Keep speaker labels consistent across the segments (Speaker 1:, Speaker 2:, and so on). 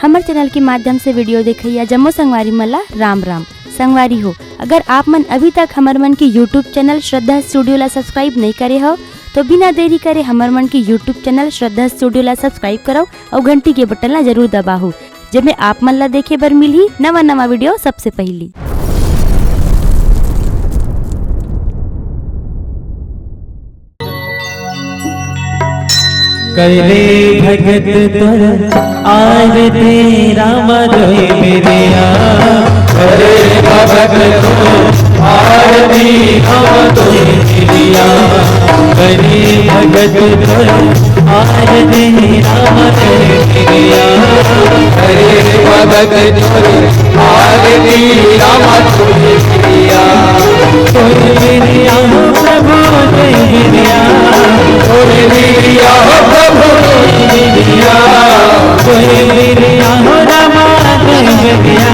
Speaker 1: हमारे चैनल के माध्यम से वीडियो देखिए जम्मो संगवारी मल्ला राम राम। संगवारी हो, अगर आप मन अभी तक हमार मन की यूट्यूब चैनल श्रद्धा स्टूडियो ला सब्सक्राइब नहीं करे हो तो बिना देरी करे हमार मन की यूट्यूब चैनल श्रद्धा स्टूडियो ला सब्सक्राइब करो और घंटी के बटन ला जरूर दबाओ, जिसमें आप मन ला देखे बर मिली नवा नवा वीडियो सबसे पहली।
Speaker 2: करे भगत तोर आरती राम दोई मेरिया, करे भगत तोर आरती राम दोई मेरिया, करे भगत तोर आरती राम दोई मेरिया, करे भगत तोर आरती राम दोई मेरिया, दोई मेरिया प्रभु दोई मेरिया, दोई मेरिया प्रभु दोई मेरिया, दोई मेरिया हो रामा दोई मेरिया,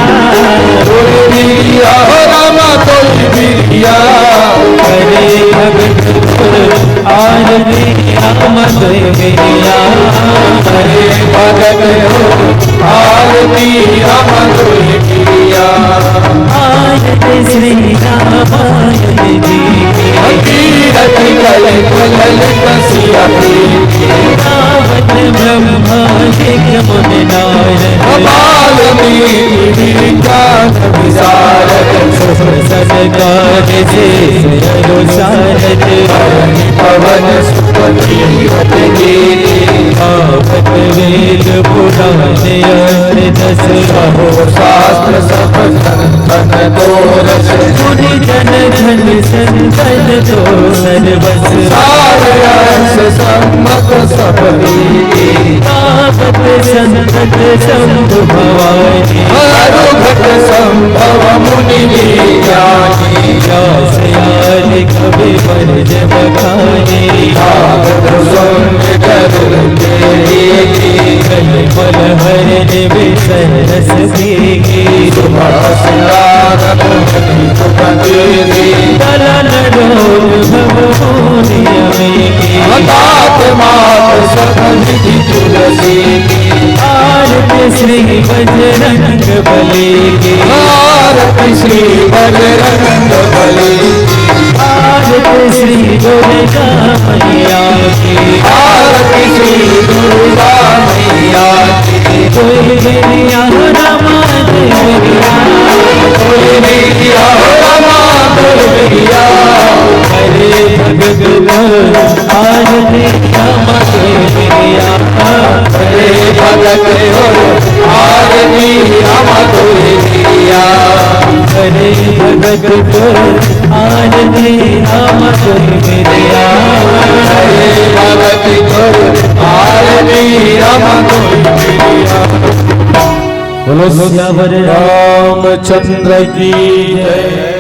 Speaker 2: दोई मेरिया हो रामा दोई मेरिया, करे भगत तोर आरती राम दोई मेरिया, करे भगत तोर आरती राम दोई मेरिया, आरती श्री रामायण जी रति कले ललित सिया रावत ब्रह्मांडिक मुनि नारद वाल्मीकि ज्ञान विशारद सदकार से अनुसारद पवन सुपति भागवत वेद पुराण दस शास्त्र सब धन दोरस मुनि जन धन संतन तो सर्वस सारस सम्मत सबरी तावत संतत शंभु भवानी अरुघट संभव मुनि ज्ञानी व्यास आदि कवि वर्ज बखानी भागवत सुन कर कल बल हर विसरस भीगी दलन डोल भवोनि अमेगी तुलसी आरती श्री बजरंग बली की, आरती श्री बजरंग बली, आरती श्री दुर्गा मैया की, आरती श्री दुर्गा मैया की, कोई मेरिया रामा दोई मेरिया, कोई मेरिया रामा दोई मेरिया, करे भगत तोर आरती राम दोई मेरिया, करे भगत तोर आरती राम दोई मेरिया, करे भगत तोर आरती राम दोई मेरिया, करे भगत तोर आरती राम दोई मेरिया। बोलो सियावर रामचंद्र की जय।